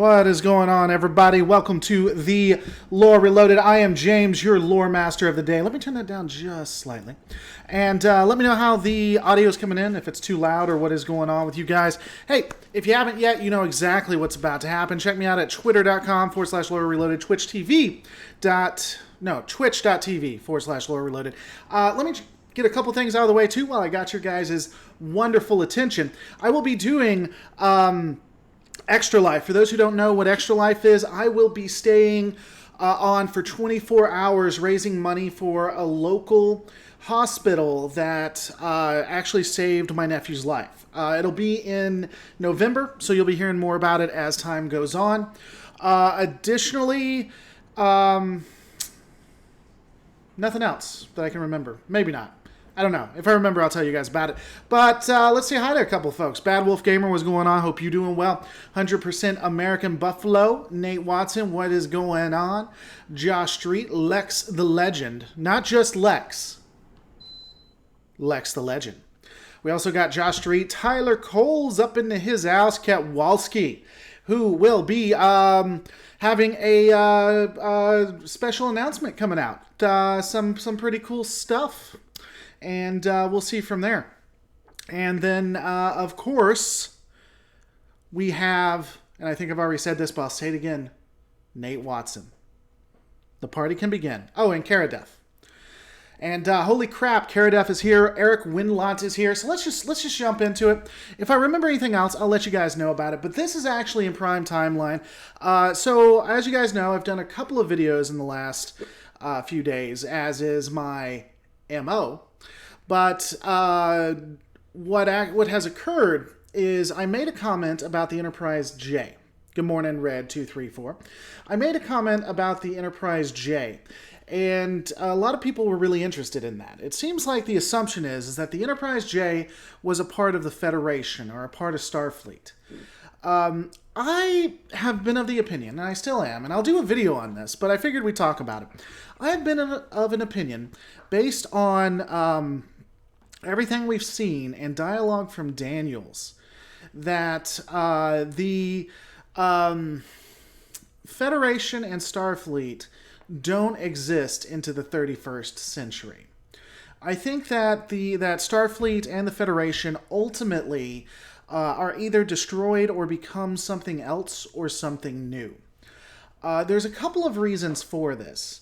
What is going on, everybody? Welcome to the Lore Reloaded. I am James, your lore master of the day. Let me turn that down just slightly. And let me know how the audio is coming in, if it's too loud or what is going on with you guys. Hey, if you haven't yet, you know exactly what's about to happen. Check me out at twitter.com/lore reloaded, twitch.tv /lore reloaded. Let me get a couple things out of the way, too, while I got your guys' wonderful attention. I will be doing Extra Life. For those who don't know what Extra Life is, I will be staying on for 24 hours raising money for a local hospital that actually saved my nephew's life. It'll be in November, so you'll be hearing more about it as time goes on. Additionally, nothing else that I can remember. Maybe not. I don't know. If I remember, I'll tell you guys about it. But let's say hi to a couple folks. Bad Wolf Gamer, what's going on? Hope you're doing well. 100% American Buffalo. Nate Watson, what is going on? Josh Street, Lex the Legend. Not just Lex. Lex the Legend. We also got Josh Street. Tyler Coles up into his house. Ketwalski, who will be having a special announcement coming out. Some pretty cool stuff. And we'll see from there. And then, of course, we have, and I think I've already said this, but I'll say it again, Nate Watson. The party can begin. Oh, and Karadef. And holy crap, Karadef is here. Eric Winlot is here. So let's just jump into it. If I remember anything else, I'll let you guys know about it. But this is actually in prime timeline. So as you guys know, I've done a couple of videos in the last few days, as is my MO. But what has occurred is I made a comment about the Enterprise J. Good morning, Red234. I made a comment about the Enterprise J, and a lot of people were really interested in that. It seems like the assumption is that the Enterprise J was a part of the Federation or a part of Starfleet. I have been of the opinion, and I still am, and I'll do a video on this, but I figured we'd talk about it. I have been of an opinion based on everything we've seen and dialogue from Daniels that the Federation and Starfleet don't exist into the 31st century. I think that that Starfleet and the Federation ultimately are either destroyed or become something else or something new. There's a couple of reasons for this.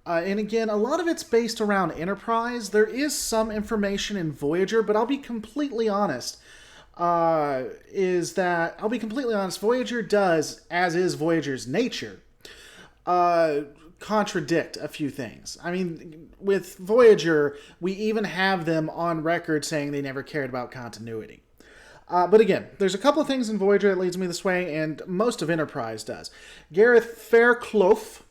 And again, a lot of it's based around Enterprise. There is some information in Voyager, but I'll be completely honest. Voyager does, as is Voyager's nature, contradict a few things. I mean, with Voyager, we even have them on record saying they never cared about continuity. But again, there's a couple of things in Voyager that leads me this way, and most of Enterprise does. Gareth Fairclough,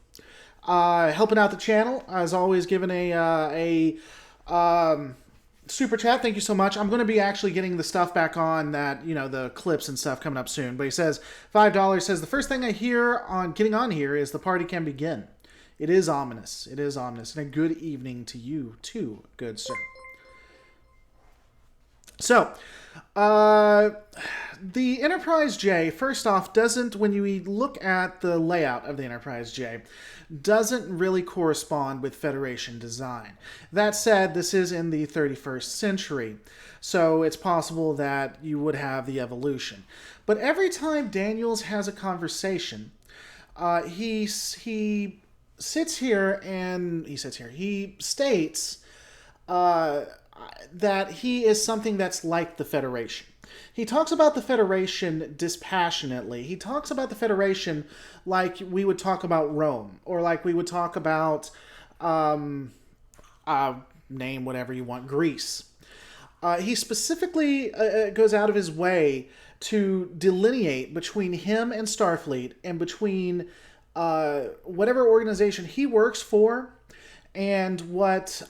helping out the channel, as always, giving a super chat. Thank you so much. I'm going to be actually getting the stuff back on that, you know, the clips and stuff coming up soon. But he says, $5, says, the first thing I hear on getting on here is the party can begin. It is ominous. It is ominous. And a good evening to you, too, good sir. So, the Enterprise J, first off, doesn't, when you look at the layout of the Enterprise J, doesn't really correspond with Federation design. That said, this is in the 31st century, so it's possible that you would have the evolution. But every time Daniels has a conversation, he states that he is something that's like the Federation. He talks about the Federation dispassionately. He talks about the Federation like we would talk about Rome, or like we would talk about, name whatever you want, Greece. He specifically goes out of his way to delineate between him and Starfleet and between whatever organization he works for and what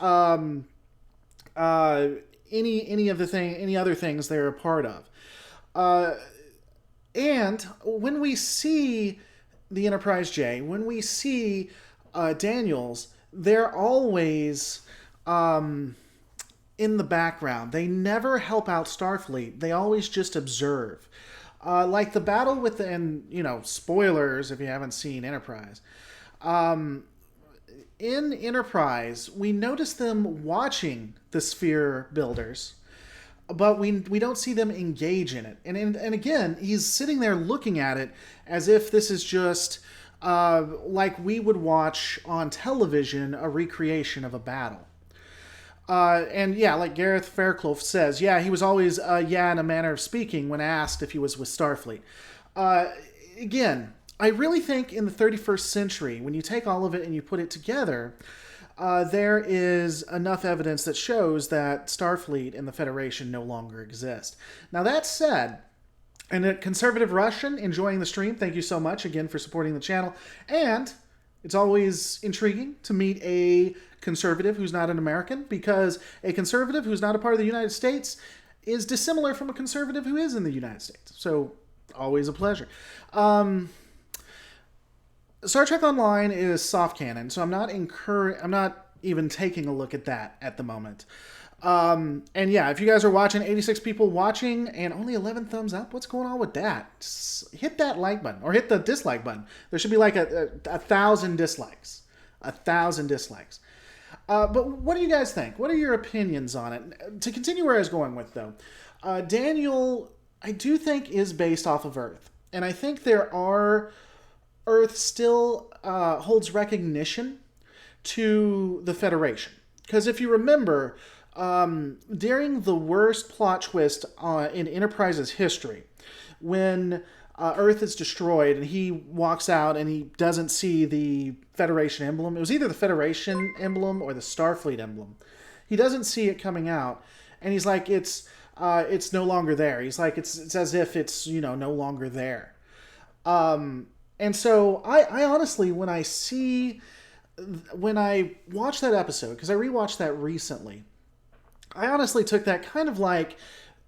any other things they're a part of. And when we see the Enterprise J, when we see Daniels, they're always in the background. They never help out Starfleet. They always just observe. Like the battle with the, and spoilers if you haven't seen Enterprise. Um, in Enterprise, we notice them watching the sphere builders, but we don't see them engage in it. And again, he's sitting there looking at it as if this is just like we would watch on television a recreation of a battle. And yeah, like Gareth Fairclough says, yeah, he was always yeah in a manner of speaking when asked if he was with Starfleet. Again, I really think in the 31st century, when you take all of it and you put it together, there is enough evidence that shows that Starfleet and the Federation no longer exist. Now, that said, and a conservative Russian enjoying the stream, thank you so much again for supporting the channel. And it's always intriguing to meet a conservative who's not an American, because a conservative who's not a part of the United States is dissimilar from a conservative who is in the United States. So, always a pleasure. Star Trek Online is soft canon, so I'm not even taking a look at that at the moment. And yeah, if you guys are watching, 86 people watching and only 11 thumbs up, what's going on with that? Just hit that like button or hit the dislike button. There should be like a 1,000 dislikes. 1,000 dislikes. But what do you guys think? What are your opinions on it? To continue where I was going with, though, Daniel, I do think is based off of Earth. And I think Earth still holds recognition to the Federation. Because if you remember, during the worst plot twist in Enterprise's history, when Earth is destroyed and he walks out and he doesn't see the Federation emblem, it was either the Federation emblem or the Starfleet emblem. He doesn't see it coming out, and he's like, it's no longer there. He's like, it's as if it's no longer there. And so I honestly, when I watched that episode, because I rewatched that recently, I honestly took that kind of like,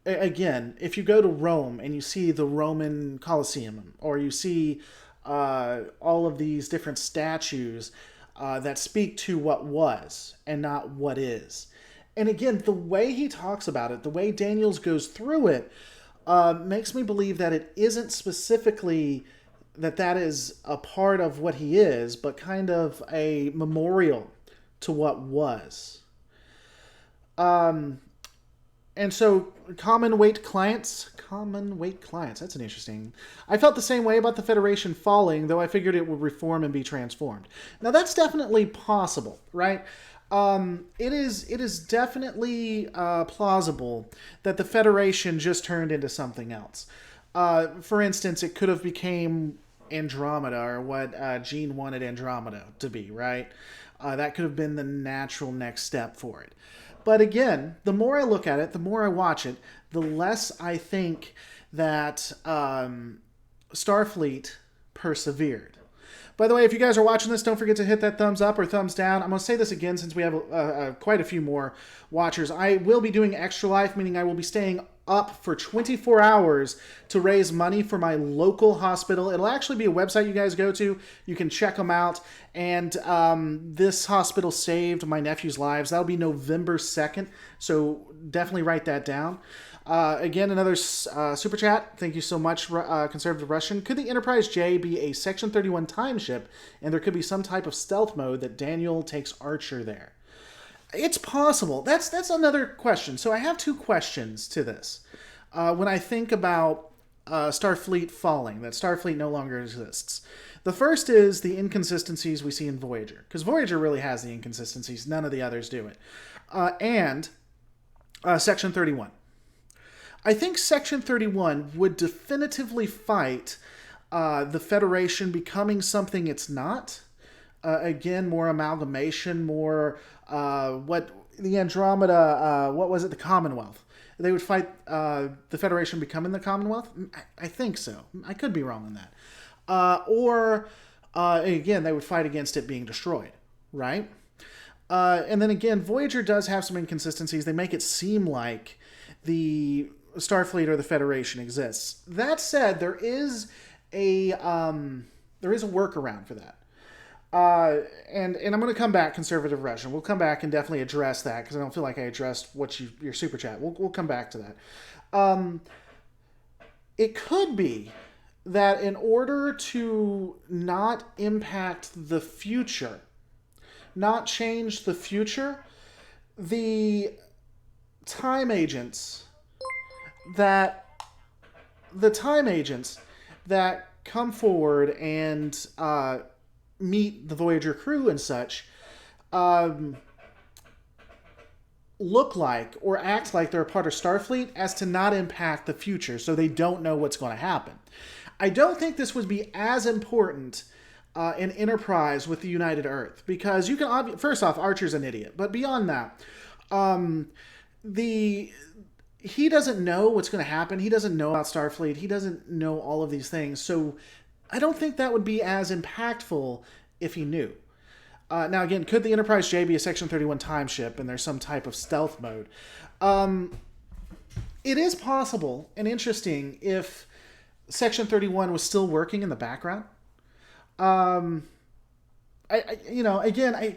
again, if you go to Rome and you see the Roman Colosseum, or you see all of these different statues that speak to what was and not what is. And again, the way he talks about it, the way Daniels goes through it, makes me believe that it isn't specifically that is a part of what he is, but kind of a memorial to what was. And so common weight clients, that's an interesting. I felt the same way about the Federation falling, though I figured it would reform and be transformed. Now that's definitely possible, right? It is definitely plausible that the Federation just turned into something else. For instance, it could have became Andromeda, or what Gene wanted Andromeda to be, right? That could have been the natural next step for it. But again, the more I look at it, the more I watch it, the less I think that Starfleet persevered. By the way, if you guys are watching this, don't forget to hit that thumbs up or thumbs down. I'm going to say this again since we have quite a few more watchers. I will be doing Extra Life, meaning I will be staying up for 24 hours to raise money for my local hospital. It'll actually be a website you guys go to. You can check them out. And this hospital saved my nephew's lives. That'll be November 2nd. So definitely write that down. Again, another super chat. Thank you so much, Conservative Russian. Could the Enterprise J be a Section 31 time ship, and there could be some type of stealth mode that Daniel takes Archer there? It's possible. That's another question. So I have two questions to this. When I think about Starfleet falling, that Starfleet no longer exists. The first is the inconsistencies we see in Voyager, because Voyager really has the inconsistencies. None of the others do it. And Section 31. I think Section 31 would definitively fight the Federation becoming something it's not. Again, more amalgamation, more what the Andromeda, what was it, the Commonwealth. They would fight the Federation becoming the Commonwealth? I think so. I could be wrong on that. Or, again, they would fight against it being destroyed, right? And then again, Voyager does have some inconsistencies. They make it seem like the Starfleet or the Federation exists. That said, there is a workaround for that. And I'm going to come back, Conservative Russian. We'll come back and definitely address that, because I don't feel like I addressed your super chat. We'll come back to that. It could be that in order to not impact the future, not change the future, the time agents that the time agents that come forward and meet the Voyager crew and such um, look like or act like they're a part of Starfleet as to not impact the future, so they don't know what's going to happen. I don't think this would be as important in Enterprise with the United Earth, because you can first off, Archer's an idiot, but beyond that, the he doesn't know what's going to happen. He doesn't know about Starfleet. He doesn't know all of these things, so I don't think that would be as impactful if he knew. Now, again, could the Enterprise J be a Section 31 time ship and there's some type of stealth mode? It is possible and interesting if Section 31 was still working in the background. Again,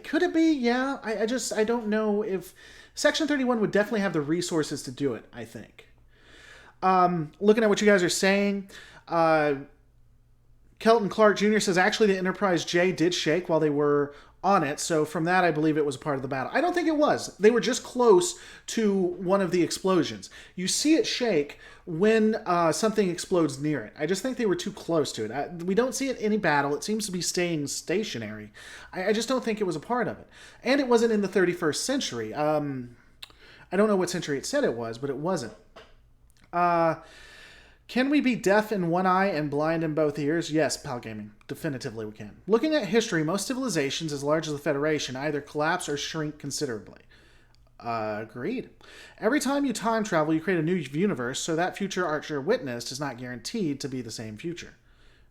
could it be? Yeah. I don't know if Section 31 would definitely have the resources to do it, I think. Looking at what you guys are saying, Kelton Clark Jr. says actually the Enterprise J did shake while they were on it, so from that I believe it was a part of the battle. I don't think it was. They were just close to one of the explosions. You see it shake when something explodes near it. I just think they were too close to it. We don't see it in any battle. It seems to be staying stationary. I just don't think it was a part of it. And it wasn't in the 31st century. I don't know what century it said it was, but it wasn't. Can we be deaf in one eye and blind in both ears? Yes, Pal Gaming. Definitively we can. Looking at history, most civilizations as large as the Federation either collapse or shrink considerably. Agreed. Every time you time travel, you create a new universe, so that future Archer witnessed is not guaranteed to be the same future.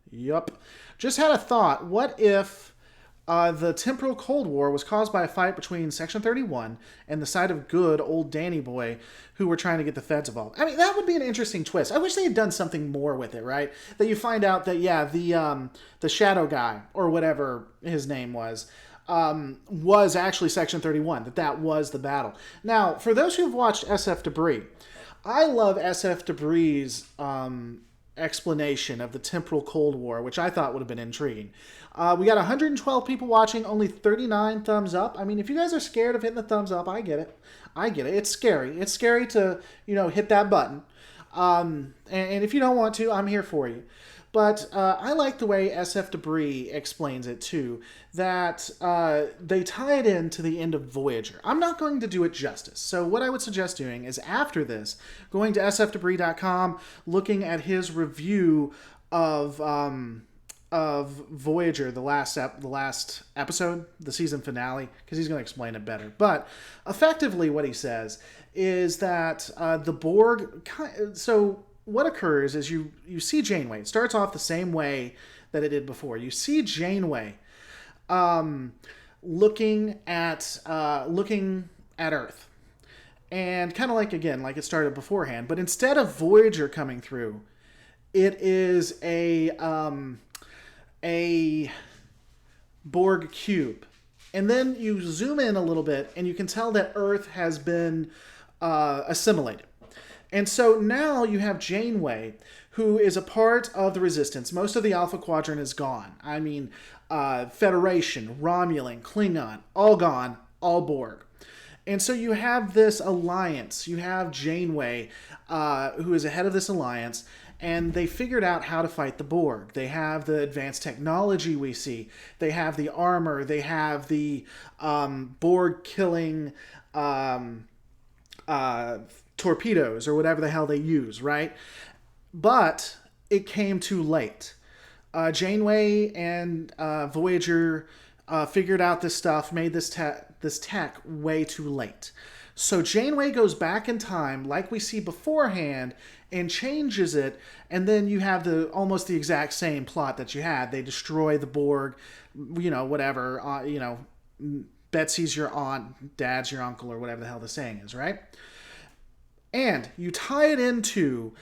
Yup. Just had a thought. What if the temporal Cold War was caused by a fight between Section 31 and the side of good old Danny Boy who were trying to get the feds involved? I mean, that would be an interesting twist. I wish they had done something more with it, right? That you find out that, yeah, the shadow guy, or whatever his name was actually Section 31, that was the battle. Now, for those who've watched SF Debris, I love SF Debris' explanation of the temporal Cold War, which I thought would have been intriguing. We got 112 people watching, only 39 thumbs up. I mean, if you guys are scared of hitting the thumbs up, I get it. It's scary. It's scary to, hit that button. And if you don't want to, I'm here for you. But I like the way SF Debris explains it, too, that they tie it into the end of Voyager. I'm not going to do it justice. So what I would suggest doing is, after this, going to sfdebris.com, looking at his review of Voyager, the last episode, the season finale, because he's going to explain it better. But effectively what he says is that the Borg... So what occurs is you see Janeway. It starts off the same way that it did before. You see Janeway looking at Earth. And kind of like it started beforehand. But instead of Voyager coming through, it is a Borg cube. And then you zoom in a little bit, and you can tell that Earth has been assimilated. And so now you have Janeway, who is a part of the Resistance. Most of the Alpha Quadrant is gone. I mean, Federation, Romulan, Klingon, all gone, all Borg. And so you have this alliance. You have Janeway, who is ahead of this alliance, and they figured out how to fight the Borg. They have the advanced technology we see. They have the armor. They have the Borg-killing torpedoes, or whatever the hell they use, right? But it came too late. Janeway and Voyager figured out this stuff, made this tech way too late. So Janeway goes back in time, like we see beforehand, and changes it, and then you have almost the exact same plot that you had. They destroy the Borg, whatever, Betsy's your aunt, Dad's your uncle, or whatever the hell the saying is, right? And you tie it into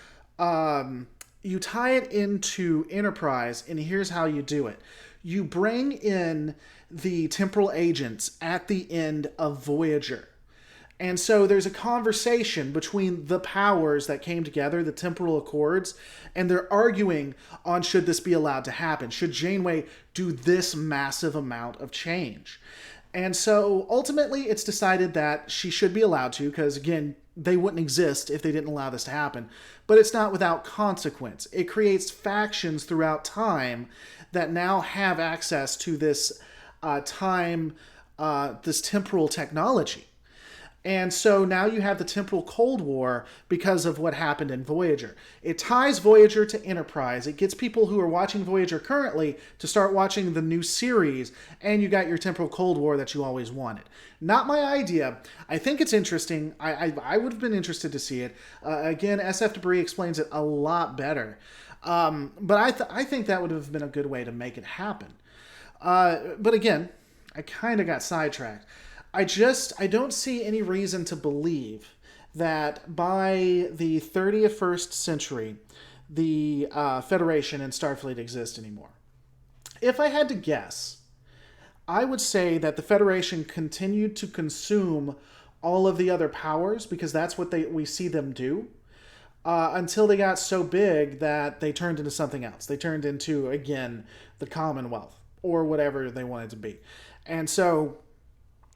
Enterprise, and here's how you do it. You bring in the temporal agents at the end of Voyager. And so there's a conversation between the powers that came together, the temporal accords, and they're arguing on should this be allowed to happen? Should Janeway do this massive amount of change? And so ultimately it's decided that she should be allowed to, because again, they wouldn't exist if they didn't allow this to happen. But it's not without consequence. It creates factions throughout time that now have access to this this temporal technology. And so now you have the temporal Cold War because of what happened in Voyager. It ties Voyager to Enterprise. It gets people who are watching Voyager currently to start watching the new series, and you got your temporal Cold War that you always wanted. Not my idea. I think it's interesting. I would have been interested to see it. Again, SF Debris explains it a lot better. But I think that would have been a good way to make it happen. But again, I kind of got sidetracked. I don't see any reason to believe that by the 31st century, the Federation and Starfleet exist anymore. If I had to guess, I would say that the Federation continued to consume all of the other powers, because that's what we see them do, until they got so big that they turned into something else. They turned into, again, the Commonwealth, or whatever they wanted to be. And so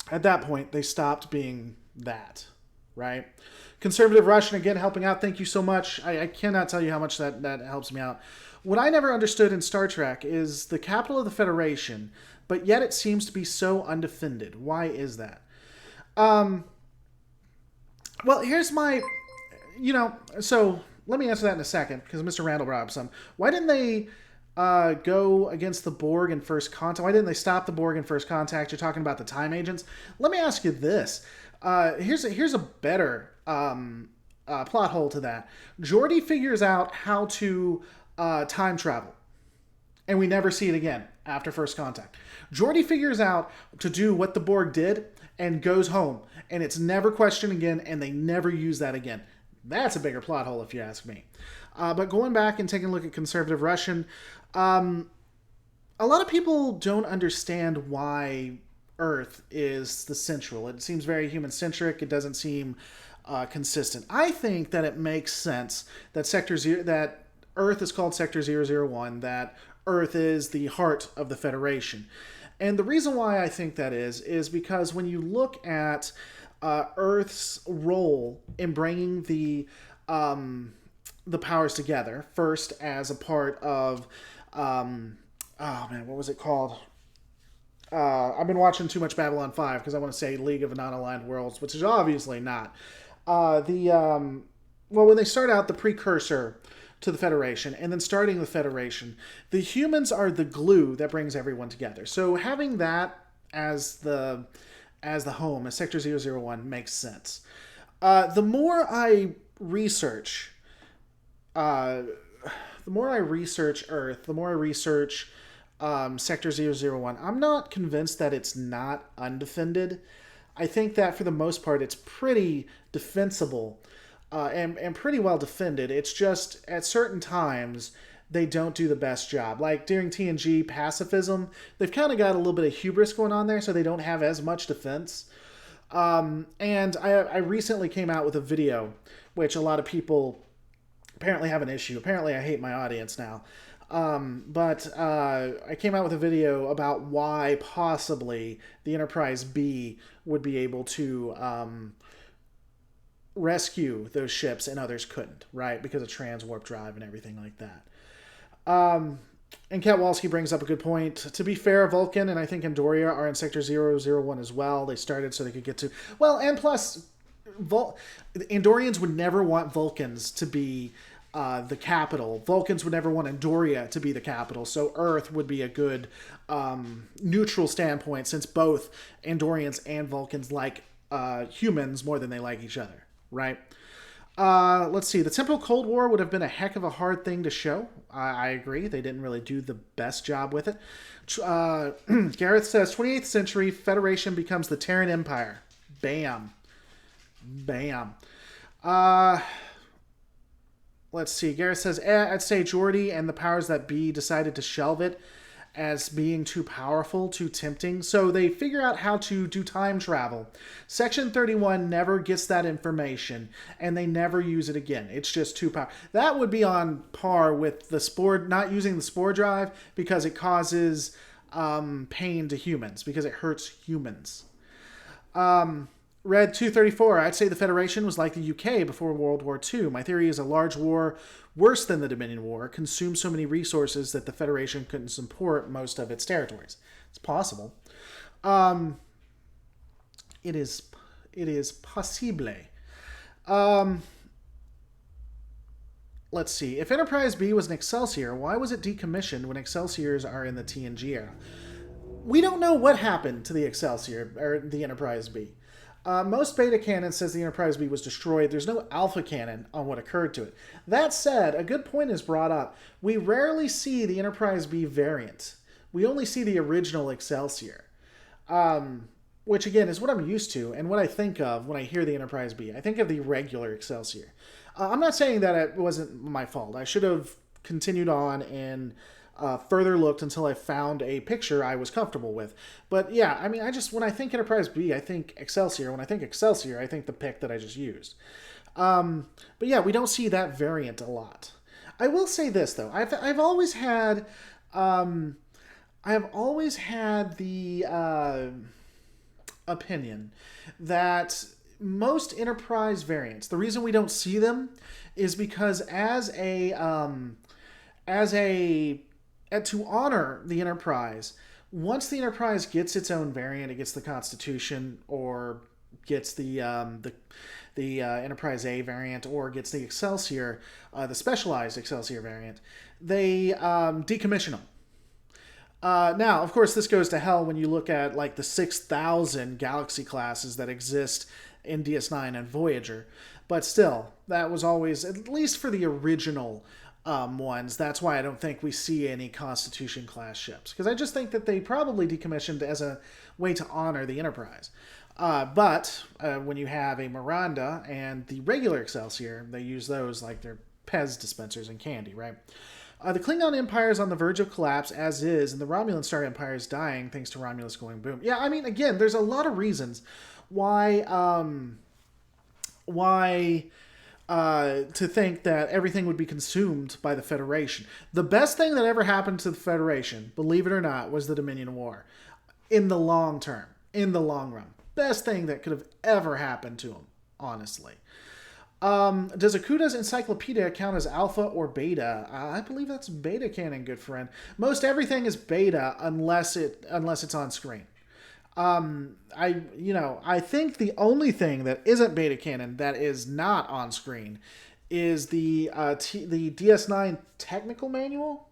at that point, they stopped being that, right? Conservative Russian, again, helping out. Thank you so much. I cannot tell you how much that helps me out. What I never understood in Star Trek is the capital of the Federation, but yet it seems to be so undefended. Why is that? Well, here's my... so let me answer that in a second, because Mr. Randall brought up some. Why didn't they go against the Borg in First Contact? Why didn't they stop the Borg in First Contact? You're talking about the time agents. Let me ask you this. Here's a better plot hole to that. Geordi figures out how to time travel, and we never see it again after First Contact. Geordi figures out to do what the Borg did and goes home, and it's never questioned again, and they never use that again. That's a bigger plot hole if you ask me. But going back and taking a look at Conservative Russian, a lot of people don't understand why Earth is the central. It seems very human-centric. It doesn't seem consistent. I think that it makes sense that that Earth is called Sector 001, that Earth is the heart of the Federation. And the reason why I think that is because when you look at Earth's role in bringing the powers together, first as a part of what was it called? I've been watching too much Babylon 5 because I want to say League of Non-Aligned Worlds, which is obviously not. When they start out, the precursor to the Federation, and then starting the Federation, the humans are the glue that brings everyone together. So having that as the home, as Sector 001, makes sense. The more I research Earth, the more I research Sector 001, I'm not convinced that it's not undefended. I think that for the most part, it's pretty defensible and pretty well defended. It's just at certain times they don't do the best job. Like during TNG pacifism, they've kind of got a little bit of hubris going on there, so they don't have as much defense. And I recently came out with a video, which a lot of people apparently have an issue. Apparently I hate my audience now. But I came out with a video about why possibly the Enterprise B would be able to rescue those ships and others couldn't, right? Because of transwarp drive and everything like that. And Katwalski brings up a good point. To be fair, Vulcan and I think Andoria are in Sector 001 as well. They started so they could get to... Well, and plus, Andorians would never want Vulcans to be the capital. Vulcans would never want Andoria to be the capital. So Earth would be a good neutral standpoint, since both Andorians and Vulcans like humans more than they like each other, right? Let's see. The Temporal Cold War would have been a heck of a hard thing to show. I agree. They didn't really do the best job with it. Gareth says, 28th century, Federation becomes the Terran Empire. Bam. Bam. Let's see. Gareth says, I'd say Geordi and the powers that be decided to shelve it as being too powerful, too tempting. So they figure out how to do time travel. Section 31 never gets that information, and they never use it again. It's just too powerful. That would be on par with the spore, not using the spore drive because it causes pain to humans, because it hurts humans. Red 234, I'd say the Federation was like the UK before World War II. My theory is a large war, worse than the Dominion War, consumed so many resources that the Federation couldn't support most of its territories. It's possible. It is possible. Let's see. If Enterprise B was an Excelsior, why was it decommissioned when Excelsiors are in the TNG era? We don't know what happened to the Excelsior, or the Enterprise B. Most beta canon says the Enterprise B was destroyed. There's no alpha canon on what occurred to it. That said, a good point is brought up. We rarely see the Enterprise B variant. We only see the original Excelsior, which again is what I'm used to and what I think of when I hear the Enterprise B. I think of the regular Excelsior. I'm not saying that it wasn't my fault. I should have continued on and further looked until I found a picture I was comfortable with. But yeah, I mean, when I think Enterprise B, I think Excelsior. When I think Excelsior, I think the pick that I just used. But yeah, we don't see that variant a lot. I will say this though, I've always had the opinion that most Enterprise variants, the reason we don't see them is because to honor the Enterprise, once the Enterprise gets its own variant, it gets the Constitution, or gets the Enterprise A variant, or gets the Excelsior, the specialized Excelsior variant, they decommission them. Now, of course, this goes to hell when you look at like the 6,000 Galaxy classes that exist in DS9 and Voyager. But still, that was always, at least for the original ones, that's why I don't think we see any Constitution class ships, because I just think that they probably decommissioned as a way to honor the Enterprise. But when you have a Miranda and the regular Excelsior, they use those like they're Pez dispensers and candy, right? The Klingon Empire is on the verge of collapse as is, and the Romulan Star Empire is dying thanks to Romulus going boom. Yeah, I mean, again, there's a lot of reasons why to think that everything would be consumed by the Federation. The best thing that ever happened to the Federation, believe it or not, was the Dominion War. In the long term, in the long run. Best thing that could have ever happened to them, honestly. Does Okuda's encyclopedia count as alpha or beta? I believe that's beta canon, good friend. Most everything is beta unless it's on screen. I think the only thing that isn't beta canon that is not on screen is the DS9 technical manual.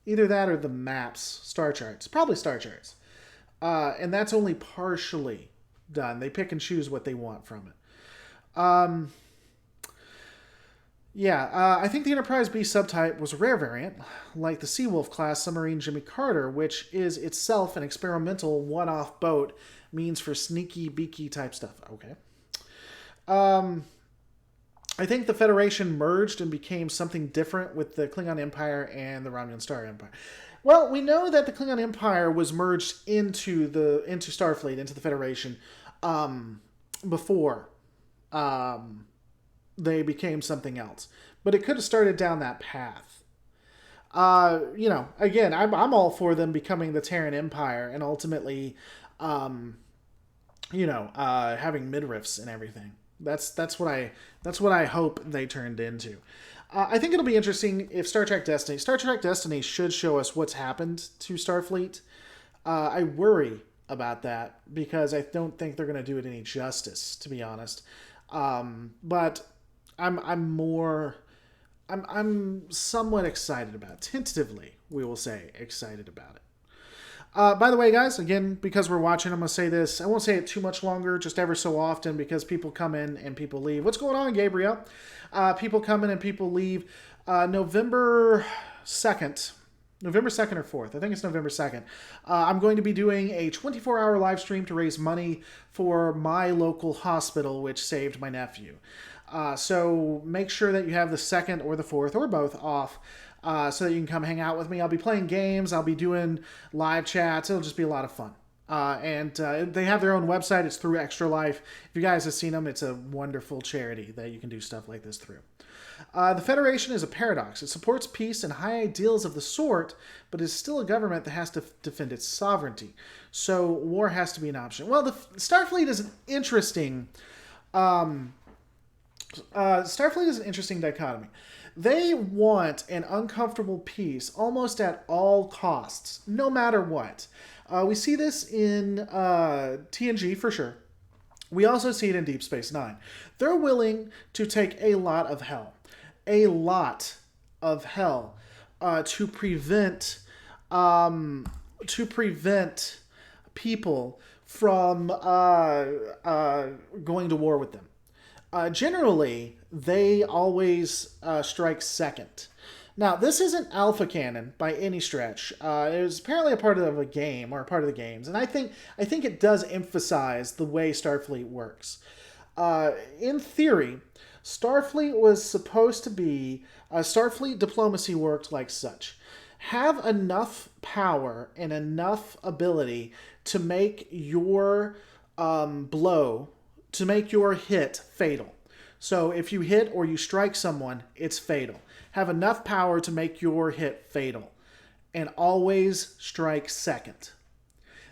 Either that or the maps, star charts. Probably star charts. And that's only partially done. They pick and choose what they want from it. I think the Enterprise B subtype was a rare variant, like the Seawolf class submarine Jimmy Carter, which is itself an experimental one-off boat, means for sneaky, beaky type stuff. Okay. I think the Federation merged and became something different with the Klingon Empire and the Romulan Star Empire. Well, we know that the Klingon Empire was merged into Starfleet, into the Federation, before they became something else. But it could have started down that path. Again, I'm all for them becoming the Terran Empire and ultimately, having midriffs and everything. That's what I hope they turned into. I think it'll be interesting if Star Trek Destiny should show us what's happened to Starfleet. I worry about that because I don't think they're going to do it any justice, to be honest. But I'm somewhat excited about it. Tentatively, we will say excited about it. By the way, guys, again, because we're watching, I'm going to say this. I won't say it too much longer, just ever so often, because people come in and people leave. What's going on, Gabriel? People come in and people leave. November 2nd or 4th. I think it's November 2nd. I'm going to be doing a 24-hour live stream to raise money for my local hospital, which saved my nephew. So make sure that you have the 2nd or the 4th or both off. so that you can come hang out with me. I'll be playing games. I'll be doing live chats. It'll just be a lot of fun. And they have their own website. It's through Extra Life. If you guys have seen them, it's a wonderful charity that you can do stuff like this through. The Federation is a paradox. It supports peace and high ideals of the sort, but is still a government that has to defend its sovereignty. So war has to be an option. Well, the Starfleet is an interesting... Starfleet is an interesting dichotomy. They want an uncomfortable peace almost at all costs, no matter what. We see this in TNG for sure. We also see it in Deep Space Nine. They're willing to take a lot of hell. A lot of hell to prevent people from going to war with them. Generally, they always strike second. Now, this isn't alpha canon by any stretch. It was apparently a part of a game, or a part of the games, and I think it does emphasize the way Starfleet works. In theory, Starfleet was supposed to be... Starfleet diplomacy worked like such. Have enough power and enough ability to make your to make your hit fatal. So if you hit or you strike someone, it's fatal. Have enough power to make your hit fatal. And always strike second.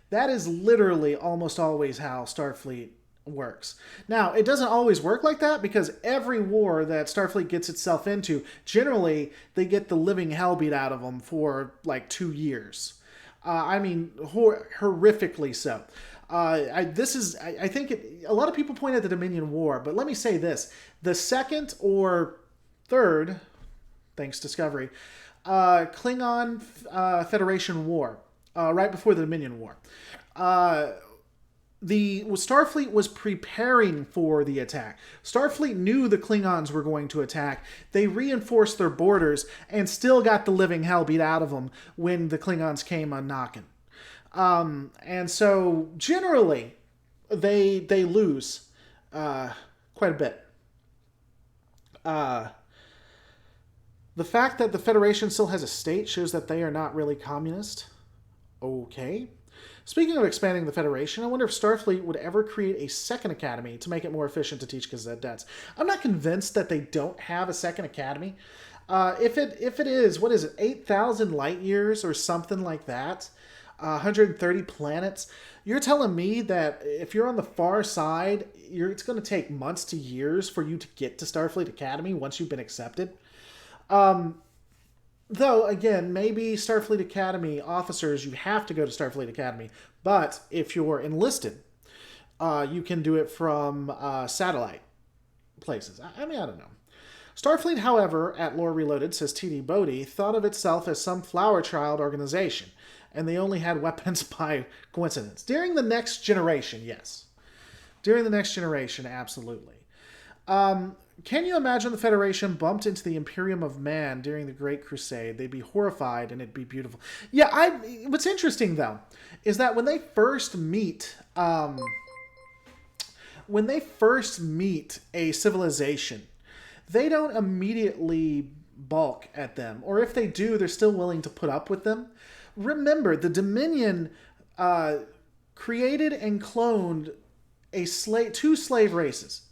That is literally almost always how Starfleet works. Now, it doesn't always work like that because every war that Starfleet gets itself into, generally, they get the living hell beat out of them for like 2 years. Horrifically so. I think a lot of people point at the Dominion War, but let me say this. The second or third, thanks Discovery, Klingon Federation War, right before the Dominion War, the Starfleet was preparing for the attack. Starfleet knew the Klingons were going to attack. They reinforced their borders and still got the living hell beat out of them when the Klingons came a-knocking. And so generally they lose quite a bit. The fact that the Federation still has a state shows that they are not really communist. Okay. Speaking of expanding the Federation, I wonder if Starfleet would ever create a second academy to make it more efficient to teach cadets. I'm not convinced that they don't have a second academy. If it is, what is it, 8,000 light years or something like that? 130 planets. You're telling me that if you're on the far side, it's going to take months to years for you to get to Starfleet Academy once you've been accepted? Though, again, maybe Starfleet Academy officers, you have to go to Starfleet Academy. But if you're enlisted, you can do it from satellite places. I don't know. Starfleet, however, at Lore Reloaded, says T.D. Bodie, thought of itself as some flower child organization, and they only had weapons by coincidence. During the Next Generation, yes. During the Next Generation, absolutely. Can you imagine the Federation bumped into the Imperium of Man during the Great Crusade? They'd be horrified and it'd be beautiful. Yeah, what's interesting, though, is that when they first meet a civilization, they don't immediately balk at them. Or if they do, they're still willing to put up with them. Remember, the Dominion created and cloned two slave races.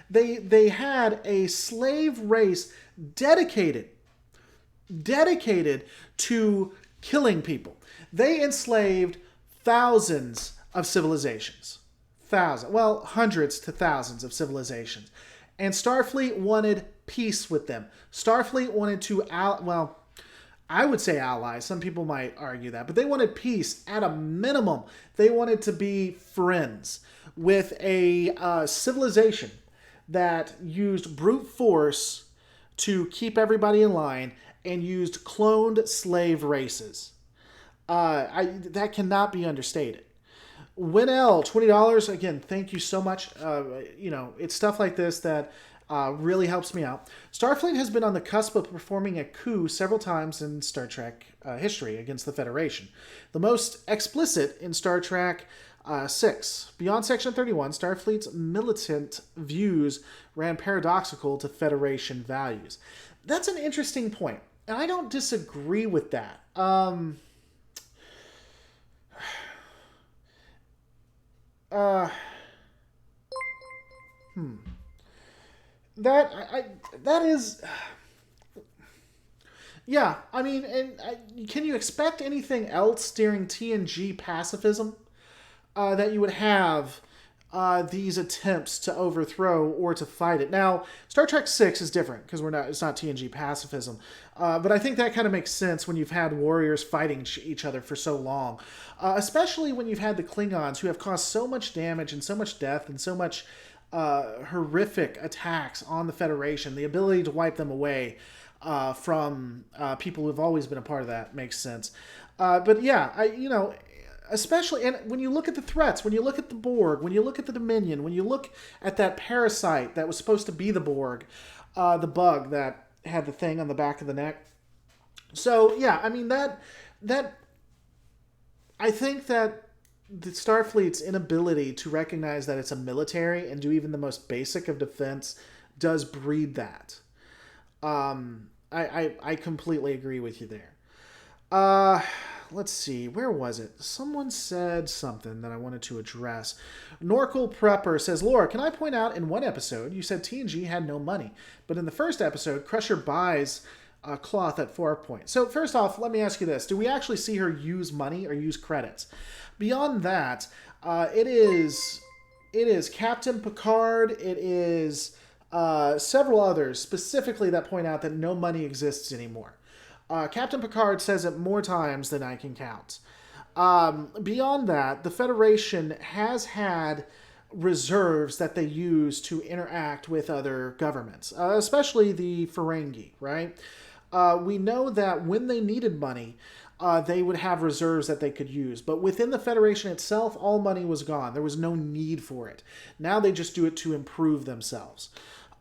They had a slave race dedicated to killing people. They enslaved thousands of civilizations. Hundreds to thousands of civilizations. And Starfleet wanted peace with them. Starfleet wanted to, I would say allies. Some people might argue that. But they wanted peace at a minimum. They wanted to be friends with a civilization that used brute force to keep everybody in line and used cloned slave races. That cannot be understated. Winell, $20. Again, thank you so much. It's stuff like this that really helps me out. Starfleet has been on the cusp of performing a coup several times in Star Trek history against the Federation. The most explicit in Star Trek 6. Beyond Section 31, Starfleet's militant views ran paradoxical to Federation values. That's an interesting point, and I don't disagree with that. Uh, that that is, yeah. I mean, can you expect anything else during TNG pacifism that you would have these attempts to overthrow or to fight it? Now, Star Trek Six is different because it's not TNG pacifism, but I think that kind of makes sense when you've had warriors fighting each other for so long, especially when you've had the Klingons who have caused so much damage and so much death and so much horrific attacks on the Federation. The ability to wipe them away from people who've always been a part of that makes sense. But yeah, especially, and when you look at the threats, when you look at the Borg, when you look at the Dominion, when you look at that parasite that was supposed to be the Borg, the bug that had the thing on the back of the neck. So yeah, I mean that I think that the Starfleet's inability to recognize that it's a military and do even the most basic of defense does breed that. I completely agree with you there. Let's see, where was it? Someone said something that I wanted to address. Norkel Prepper says, Laura, can I point out in one episode you said TNG had no money, but in the first episode, Crusher buys cloth at 4 points. So first off, let me ask you this. Do we actually see her use money or use credits? Beyond that, it is Captain Picard, it is several others specifically that point out that no money exists anymore. Captain Picard says it more times than I can count. Beyond that, the Federation has had reserves that they use to interact with other governments, especially the Ferengi, right? We know that when they needed money, they would have reserves that they could use. But within the Federation itself, all money was gone. There was no need for it. Now they just do it to improve themselves.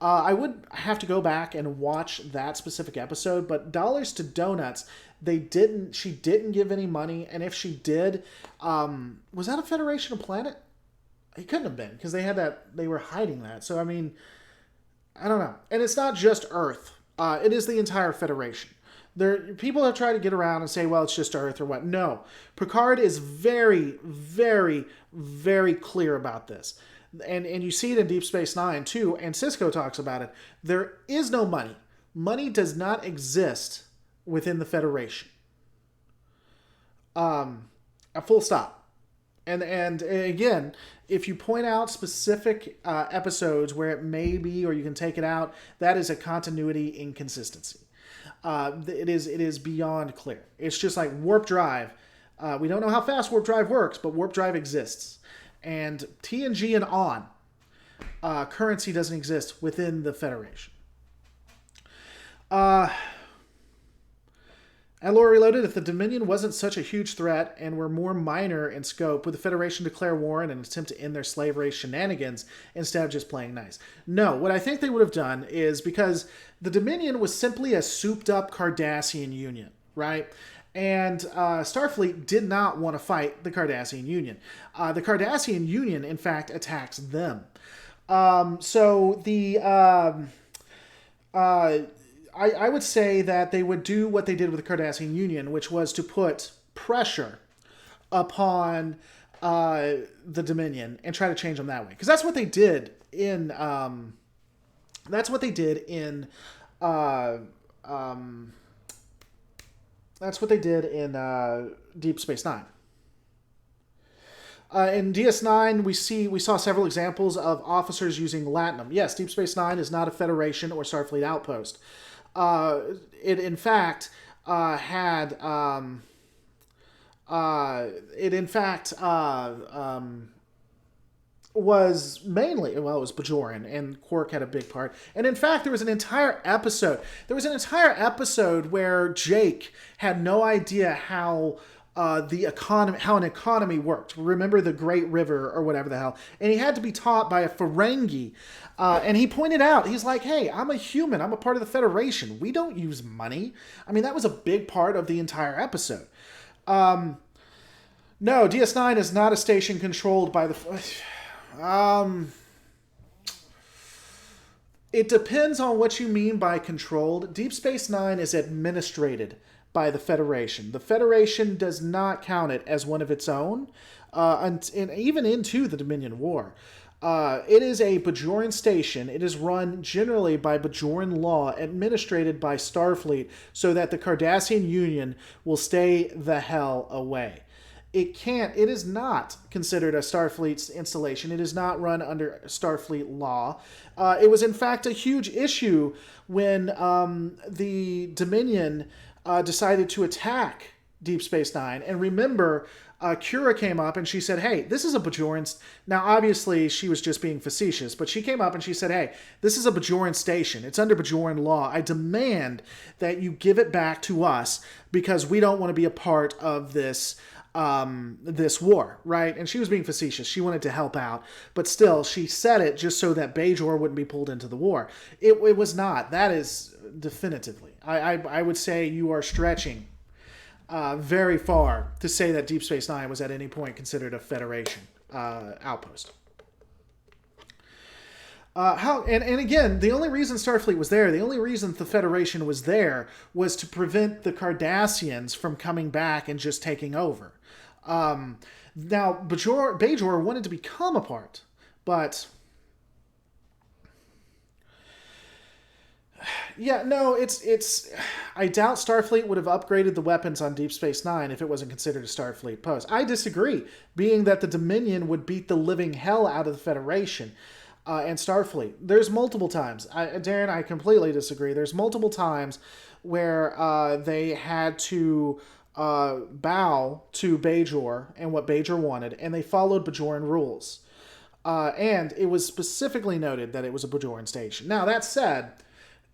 I would have to go back and watch that specific episode, but Dollars to Donuts, she didn't give any money, and if she did, was that a Federation of Planet? It couldn't have been, because they were hiding that. So, I mean, I don't know. And it's not just Earth. It is the entire Federation. People have tried to get around and say, well, it's just Earth or what. No. Picard is very, very, very clear about this. And you see it in Deep Space Nine, too, and Sisko talks about it. There is no money. Money does not exist within the Federation. A full stop. And again, if you point out specific episodes where it may be, or you can take it out, that is a continuity inconsistency. It is beyond clear. It's just like warp drive. We don't know how fast warp drive works, but warp drive exists. And TNG and on, currency doesn't exist within the Federation. At Lore Reloaded, if the Dominion wasn't such a huge threat and were more minor in scope, would the Federation declare war in an attempt to end their slave shenanigans instead of just playing nice? No, what I think they would have done is, because the Dominion was simply a souped-up Cardassian Union, right? And Starfleet did not want to fight the Cardassian Union. The Cardassian Union, in fact, attacks them. I would say that they would do what they did with the Cardassian Union, which was to put pressure upon the Dominion and try to change them that way. Because that's what they did in... Deep Space Nine. In DS9, we saw several examples of officers using Latinum. Yes, Deep Space Nine is not a Federation or Starfleet outpost. It in fact was mainly, well, it was Bajoran, and Quark had a big part. And in fact, there was an entire episode where Jake had no idea how an economy worked. Remember the Great River or whatever the hell. And he had to be taught by a Ferengi. And he pointed out, he's like, hey, I'm a human. I'm a part of the Federation. We don't use money. I mean, that was a big part of the entire episode. No, DS9 is not a station controlled by the... It depends on what you mean by controlled. Deep Space Nine is administrated by the Federation. The Federation does not count it as one of its own, and even into the Dominion War. It is a Bajoran station. It is run generally by Bajoran law, administrated by Starfleet, so that the Cardassian Union will stay the hell away. It is not considered a Starfleet installation. It is not run under Starfleet law. It was, in fact, a huge issue when the Dominion decided to attack Deep Space Nine. And remember, Kira came up and she said, hey, this is a Bajoran... Now, obviously, she was just being facetious, but she came up and she said, hey, this is a Bajoran station. It's under Bajoran law. I demand that you give it back to us because we don't want to be a part of this war, right? And she was being facetious. She wanted to help out, but still, she said it just so that Bajor wouldn't be pulled into the war. It was not. That is definitively. I would say you are stretching very far to say that Deep Space Nine was at any point considered a Federation outpost. And again, the only reason Starfleet was there, the only reason the Federation was there, was to prevent the Cardassians from coming back and just taking over. Now, Bajor wanted to become a part, but... Yeah, no, it's. I doubt Starfleet would have upgraded the weapons on Deep Space Nine if it wasn't considered a Starfleet post. I disagree, being that the Dominion would beat the living hell out of the Federation and Starfleet. There's multiple times. Darren, I completely disagree. There's multiple times where they had to bow to Bajor and what Bajor wanted, and they followed Bajoran rules. And it was specifically noted that it was a Bajoran station. Now, that said...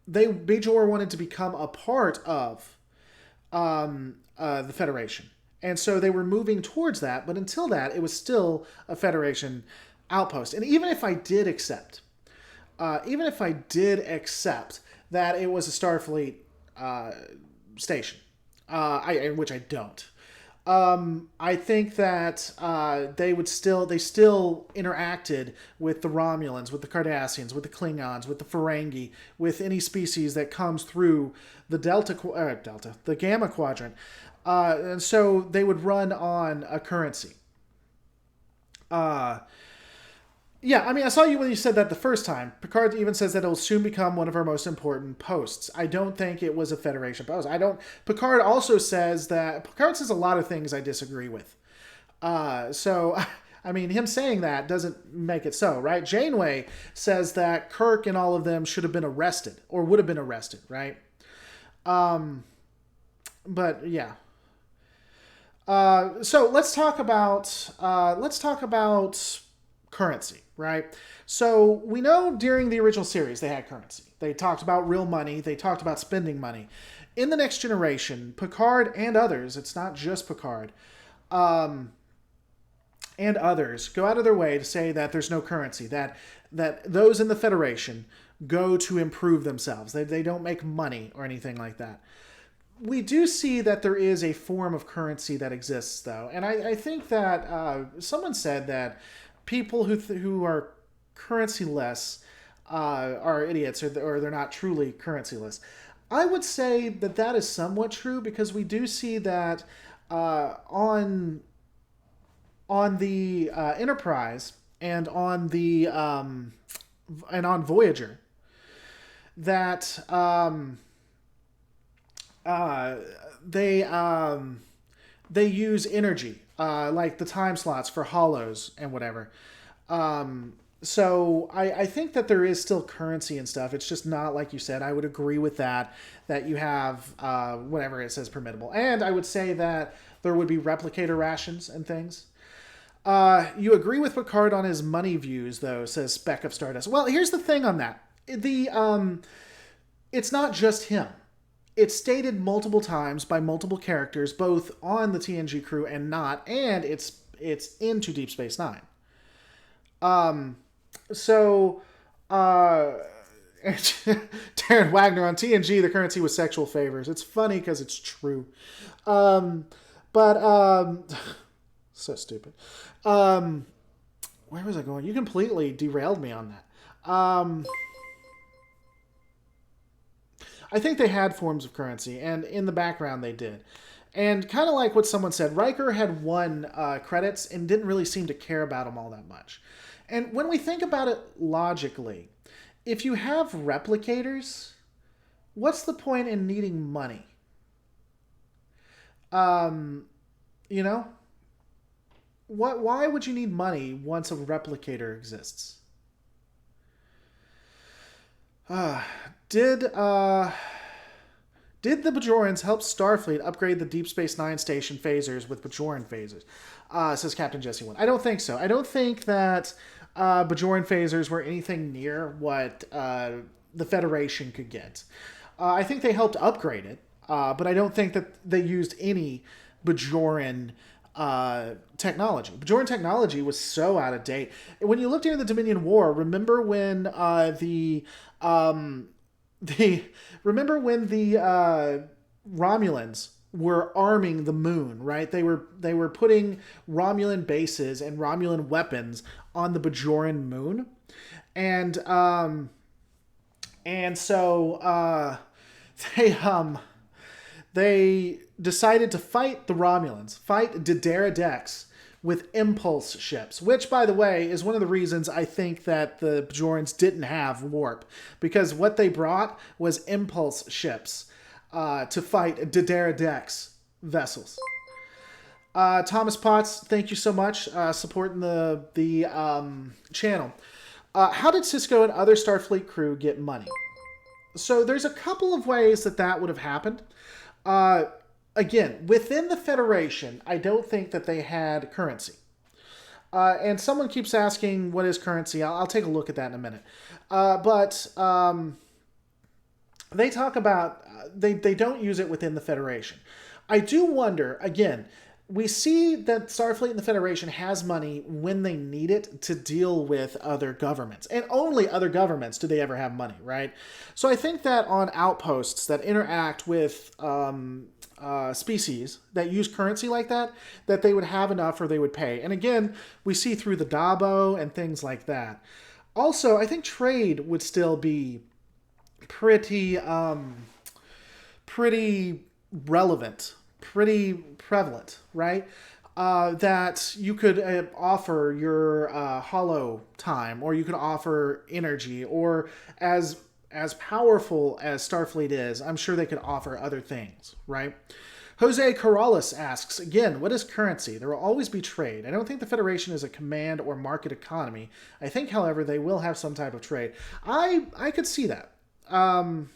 Bajor wanted to become a part of the Federation. And so they were moving towards that, but until that, it was still a Federation outpost. And even if I did accept that it was a Starfleet station, which I don't, I think that they still interacted with the Romulans, with the Cardassians, with the Klingons, with the Ferengi, with any species that comes through the the Gamma Quadrant, and so they would run on a currency. Yeah, I mean, I saw you when you said that the first time. Picard even says that it will soon become one of our most important posts. I don't think it was a Federation post. Picard also says that... Picard says a lot of things I disagree with. So, I mean, him saying that doesn't make it so, right? Janeway says that Kirk and all of them should have been arrested, or would have been arrested, right? But, yeah. So, let's talk about currency, right? So we know during the original series they had currency. They talked about real money. They talked about spending money. In the Next Generation, Picard and others, it's not just Picard, and others go out of their way to say that there's no currency, that those in the Federation go to improve themselves. They don't make money or anything like that. We do see that there is a form of currency that exists, though. And I think that someone said that people who are currency-less are idiots, or they're not truly currency-less. I would say that is somewhat true, because we do see that on the Enterprise and on Voyager, that they use energy, like the time slots for hollows and whatever. So I think that there is still currency and stuff. It's just not like you said. I would agree with that you have whatever it says permittable. And I would say that there would be replicator rations and things. You agree with Picard on his money views, though, says Speck of Stardust. Well, here's the thing on that. It's not just him. It's stated multiple times by multiple characters, both on the TNG crew and not, and it's into Deep Space Nine. So, Darren Wagner on TNG, the currency was sexual favors. It's funny because it's true. So stupid. Where was I going? You completely derailed me on that. I think they had forms of currency, and in the background they did. And kind of like what someone said, Riker had won credits and didn't really seem to care about them all that much. And when we think about it logically, if you have replicators, what's the point in needing money? You know, why would you need money once a replicator exists? Did the Bajorans help Starfleet upgrade the Deep Space Nine station phasers with Bajoran phasers? Says Captain Jesse One. I don't think so. I don't think that Bajoran phasers were anything near what the Federation could get. I think they helped upgrade it, but I don't think that they used any Bajoran technology. Bajoran technology was so out of date. When you look during the Dominion War, remember when the Romulans were arming the moon, right? They were putting Romulan bases and Romulan weapons on the Bajoran moon, and so they decided to fight the Romulans, fight Didera Dex with impulse ships, which, by the way, is one of the reasons I think that the Bajorans didn't have warp, because what they brought was impulse ships to fight Didera Dex vessels. Thomas Potts, thank you so much supporting the channel. How did Sisko and other Starfleet crew get money? So there's a couple of ways that would have happened. Again, within the Federation, I don't think that they had currency. And someone keeps asking, what is currency? I'll take a look at that in a minute. But they talk about, they don't use it within the Federation. I do wonder, again, we see that Starfleet and the Federation has money when they need it to deal with other governments. And only other governments do they ever have money, right? So I think that on outposts that interact with species that use currency like that they would have enough or they would pay. And again, we see through the Dabo and things like that. Also, I think trade would still be pretty relevant, pretty prevalent, right? That you could offer your hollow time, or you could offer energy, or as powerful as Starfleet is, I'm sure they could offer other things, right? Jose Corrales asks, again, what is currency? There will always be trade. I don't think the Federation is a command or market economy. I think, however, they will have some type of trade. I could see that. I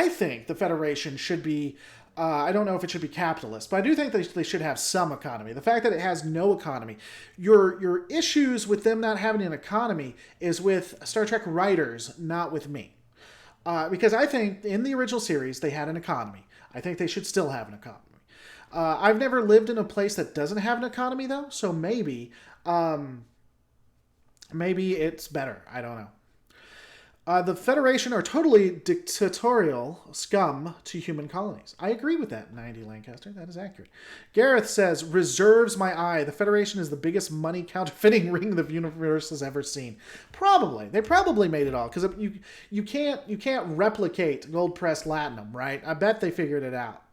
think the Federation should be, I don't know if it should be capitalist, but I do think they should have some economy. The fact that it has no economy, your issues with them not having an economy is with Star Trek writers, not with me. Because I think in the original series they had an economy. I think they should still have an economy. I've never lived in a place that doesn't have an economy though, so maybe it's better. I don't know. The Federation are totally dictatorial scum to human colonies. I agree with that, 90 Lancaster. That is accurate. Gareth says, reserves my eye. The Federation is the biggest money counterfeiting ring the universe has ever seen. Probably. They probably made it all. Because you can't replicate gold-pressed latinum, right? I bet they figured it out.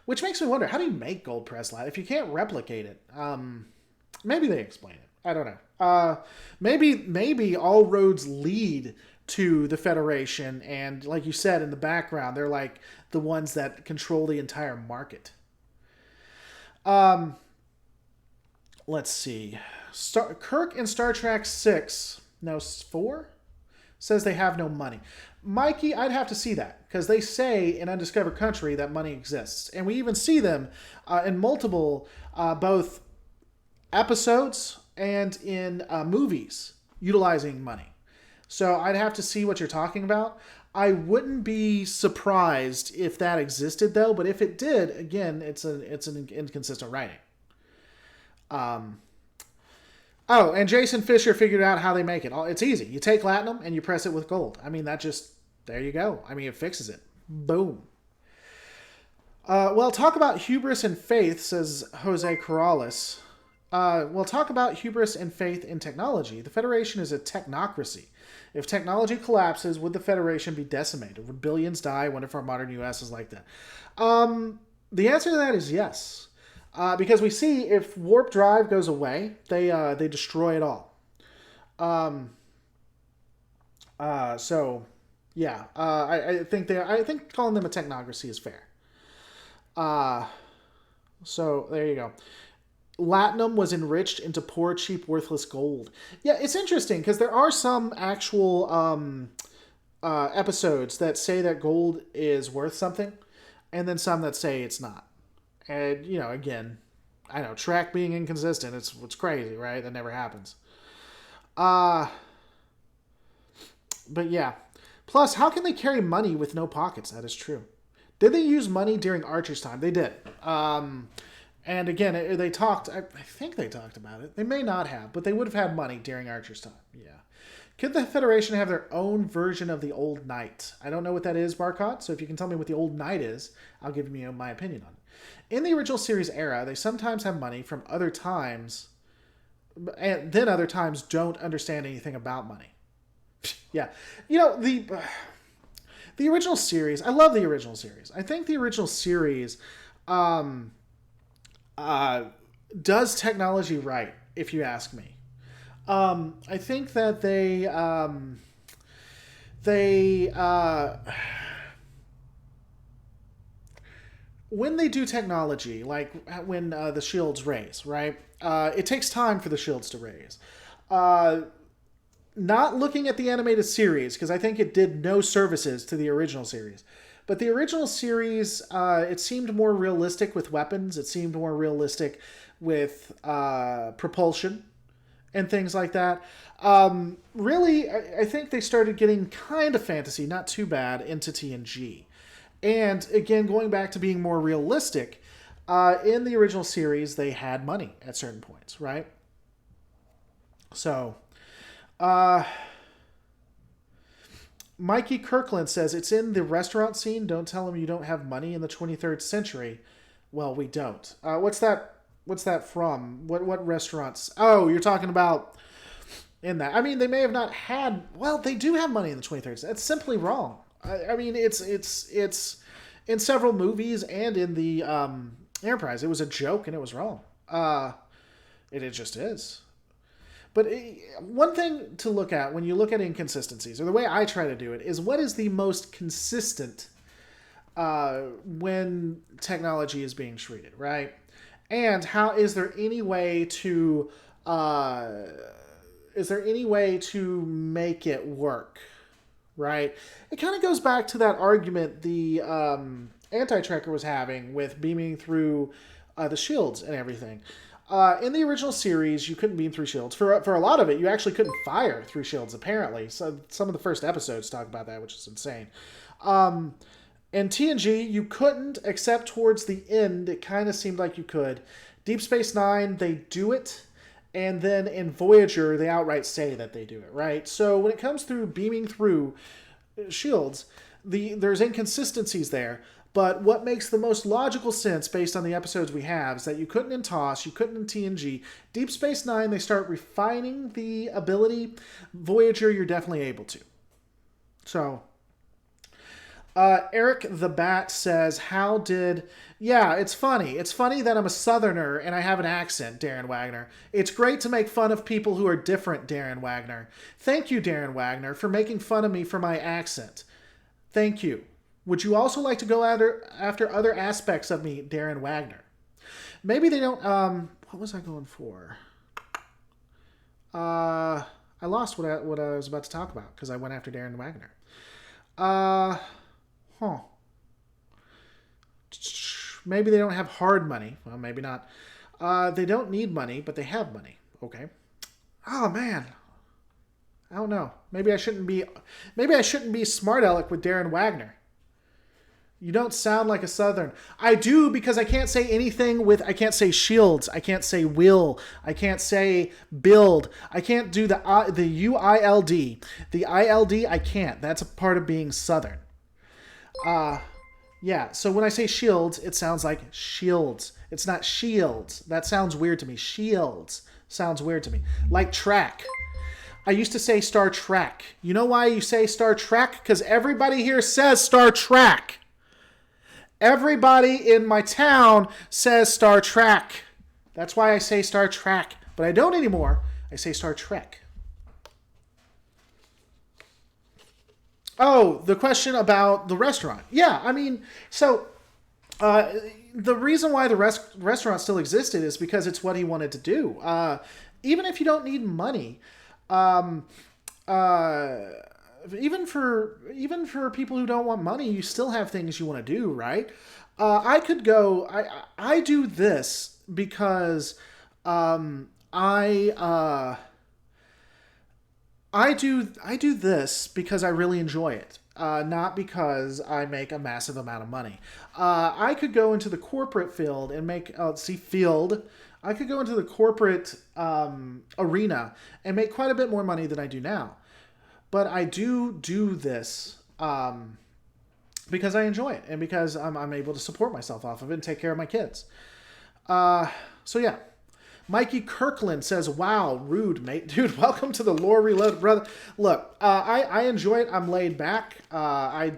Which makes me wonder, how do you make gold-pressed latinum? If you can't replicate it, maybe they explain it. I don't know. Maybe all roads lead to the Federation, and like you said, in the background, they're like the ones that control the entire market. Let's see. Kirk in Star Trek 4 says they have no money. Mikey, I'd have to see that, because they say in Undiscovered Country that money exists. And we even see them in multiple, both episodes and in movies, utilizing money. So I'd have to see what you're talking about. I wouldn't be surprised if that existed, though. But if it did, again, it's an inconsistent writing. Oh, and Jason Fisher figured out how they make it. It's easy. You take latinum and you press it with gold. I mean, there you go. I mean, it fixes it. Boom. Well, talk about hubris and faith, says Jose Corrales. We'll talk about hubris and faith in technology. The Federation is a technocracy. If technology collapses, would the Federation be decimated? Would billions die? I wonder if our modern U.S. is like that. The answer to that is yes. Because we see if warp drive goes away, they destroy it all. So yeah, I think calling them a technocracy is fair. So there you go. Latinum was enriched into poor, cheap, worthless gold. Yeah, it's interesting because there are some actual episodes that say that gold is worth something, and then some that say it's not. And again, I know Trek being inconsistent. It's crazy, right? That never happens. But yeah. Plus, how can they carry money with no pockets? That is true. Did they use money during Archer's time? They did. And again, they talked, I think they talked about it. They may not have, but they would have had money during Archer's time. Yeah. Could the Federation have their own version of the Old Knight? I don't know what that is, Barcott, so if you can tell me what the Old Knight is, I'll give you my opinion on it. In the original series era, they sometimes have money from other times, and then other times don't understand anything about money. Yeah. The original series, I love the original series. I think the original series does technology right, if you ask me. I think that when they do technology, like when the shields raise, right? It takes time for the shields to raise. Not looking at the animated series, because I think it did no services to the original series. But the original series, it seemed more realistic with weapons. It seemed more realistic with propulsion and things like that. Really, I think they started getting kind of fantasy, not too bad, into TNG. And again, going back to being more realistic, in the original series, they had money at certain points, right? So, Mikey Kirkland says, it's in the restaurant scene. Don't tell him you don't have money in the 23rd century. Well, we don't. What's that from? What restaurants? Oh, you're talking about in that. I mean, they may have not had... Well, they do have money in the 23rd. That's simply wrong. I mean, it's in several movies and in the Enterprise. It was a joke and it was wrong. It just is. But one thing to look at when you look at inconsistencies, or the way I try to do it, is what is the most consistent when technology is being treated, right? And how is there any way to make it work, right? It kind of goes back to that argument the anti-trekker was having with beaming through the shields and everything. In the original series, you couldn't beam through shields. For a lot of it, you actually couldn't fire through shields, apparently. So some of the first episodes talk about that, which is insane. In TNG, you couldn't, except towards the end. It kind of seemed like you could. Deep Space Nine, they do it. And then in Voyager, they outright say that they do it, right? So when it comes through beaming through shields, there's inconsistencies there. But what makes the most logical sense based on the episodes we have is that you couldn't in TOS, you couldn't in TNG. Deep Space Nine, they start refining the ability. Voyager, you're definitely able to. So, Eric the Bat says, Yeah, it's funny. It's funny that I'm a Southerner and I have an accent, Darren Wagner. It's great to make fun of people who are different, Darren Wagner. Thank you, Darren Wagner, for making fun of me for my accent. Thank you. Would you also like to go after other aspects of me, Darren Wagner? Maybe they don't... what was I going for? I lost what I was about to talk about because I went after Darren Wagner. Maybe they don't have hard money. Well, maybe not. They don't need money, but they have money. Okay. Oh, man. I don't know. Maybe I shouldn't be smart aleck with Darren Wagner. You don't sound like a Southern. I do, because I can't say anything I can't say shields. I can't say will. I can't say build. I can't do the UILD. The ILD, I can't. That's a part of being Southern. Yeah, so when I say shields, it sounds like shields. It's not shields. That sounds weird to me. Shields sounds weird to me. Like track. I used to say Star Trek. You know why you say Star Trek? Because everybody here says Star Trek. Everybody in my town says Star Trek. That's why I say Star Trek. But I don't anymore. I say Star Trek. Oh, the question about the restaurant. Yeah, I mean, so the reason why the restaurant still existed is because it's what he wanted to do. Even if you don't need money, um, uh, even for people who don't want money, you still have things you want to do, right? I could go. I do this because I do this because I really enjoy it, not because I make a massive amount of money. I could go into the corporate field and make field. I could go into the corporate arena and make quite a bit more money than I do now. But I do this because I enjoy it and because I'm able to support myself off of it and take care of my kids. So yeah. Mikey Kirkland says, wow, rude, mate. Dude, welcome to the Lore Reloaded, brother. Look, I enjoy it. I'm laid back. I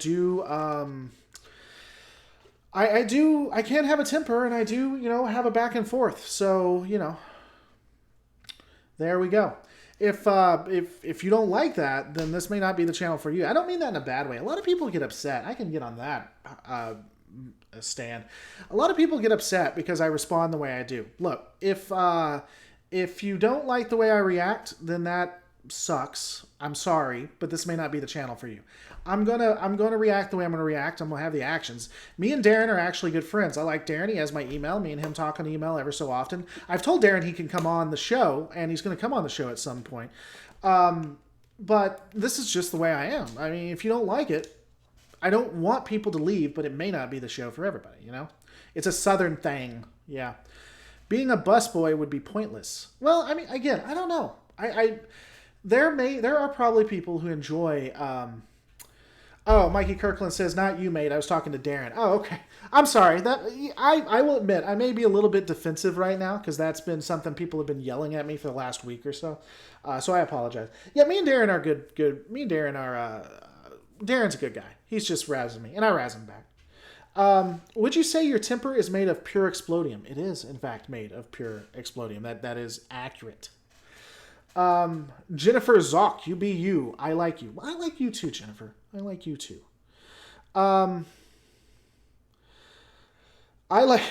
can't have a temper, and I do, have a back and forth. So, there we go. If you don't like that, then this may not be the channel for you. I don't mean that in a bad way. A lot of people get upset. I can get on that stand. A lot of people get upset because I respond the way I do. Look, if you don't like the way I react, then that sucks. I'm sorry, but this may not be the channel for you. I'm gonna react the way I'm gonna react. I'm gonna have the actions. Me and Darren are actually good friends. I like Darren. He has my email. Me and him talk on email ever so often. I've told Darren he can come on the show, and he's gonna come on the show at some point. But this is just the way I am. I mean, if you don't like it, I don't want people to leave, but it may not be the show for everybody, It's a Southern thing, yeah. Being a busboy would be pointless. Well, I mean, again, I don't know. There are probably people who enjoy. Oh, Mikey Kirkland says, "Not you, mate. I was talking to Darren." Oh, okay. I'm sorry. That I will admit I may be a little bit defensive right now because that's been something people have been yelling at me for the last week or so. So I apologize. Yeah, me and Darren are good. Me and Darren are. Darren's a good guy. He's just razzing me, and I razz him back. Would you say your temper is made of pure explodium? It is, in fact, made of pure explodium. That is accurate. Jennifer Zock, you be you. I like you. I like you too, Jennifer. I like you too. I like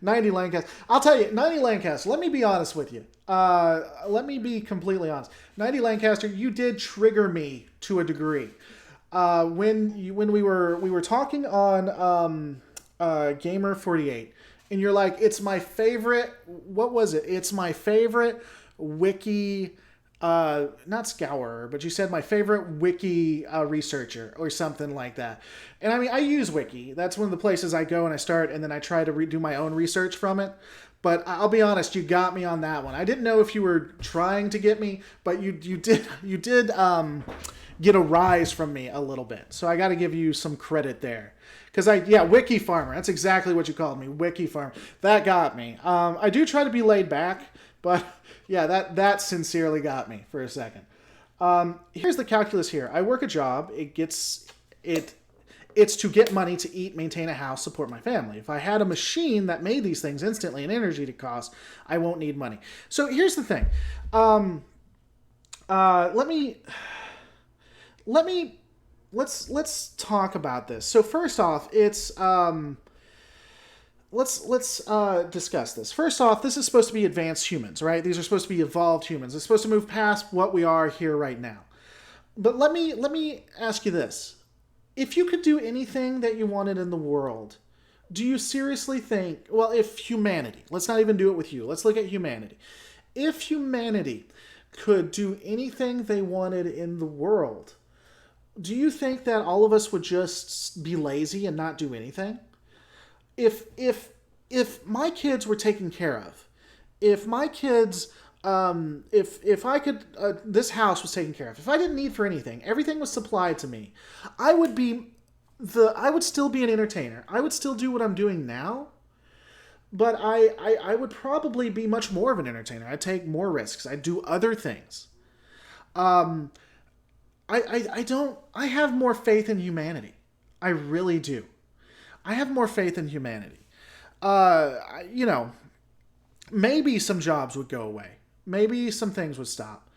90 Lancaster. I'll tell you, 90 Lancaster, let me be honest with you. Let me be completely honest. 90 Lancaster, you did trigger me to a degree. When we were talking on Gamer 48, and you're like, it's my favorite. What was it? It's my favorite wiki, not scourer, but you said my favorite wiki researcher or something like that. And I mean, I use wiki. That's one of the places I go and I start, and then I try to do my own research from it. But I'll be honest, you got me on that one. I didn't know if you were trying to get me, but you did get a rise from me a little bit. So I got to give you some credit there. Because Wiki Farmer. That's exactly what you called me, Wiki Farmer. That got me. I do try to be laid back, but yeah, that sincerely got me for a second. Here's the calculus here. I work a job. It's to get money to eat, maintain a house, support my family. If I had a machine that made these things instantly and energy to cost, I won't need money. So here's the thing. Let's talk about this. So first off, it's let's discuss this. First off, this is supposed to be advanced humans, right? These are supposed to be evolved humans. It's supposed to move past what we are here right now. But let me ask you this. If you could do anything that you wanted in the world, do you seriously think, well, if humanity, let's not even do it with you. Let's look at humanity. If humanity could do anything they wanted in the world, do you think that all of us would just be lazy and not do anything? If my kids were taken care of, if my kids, if I could, this house was taken care of, if I didn't need for anything, everything was supplied to me, I would still be an entertainer. I would still do what I'm doing now, But I would probably be much more of an entertainer. I'd take more risks. I'd do other things. Um, I don't. I have more faith in humanity. I really do. I have more faith in humanity. You know, maybe some jobs would go away. Maybe some things would stop.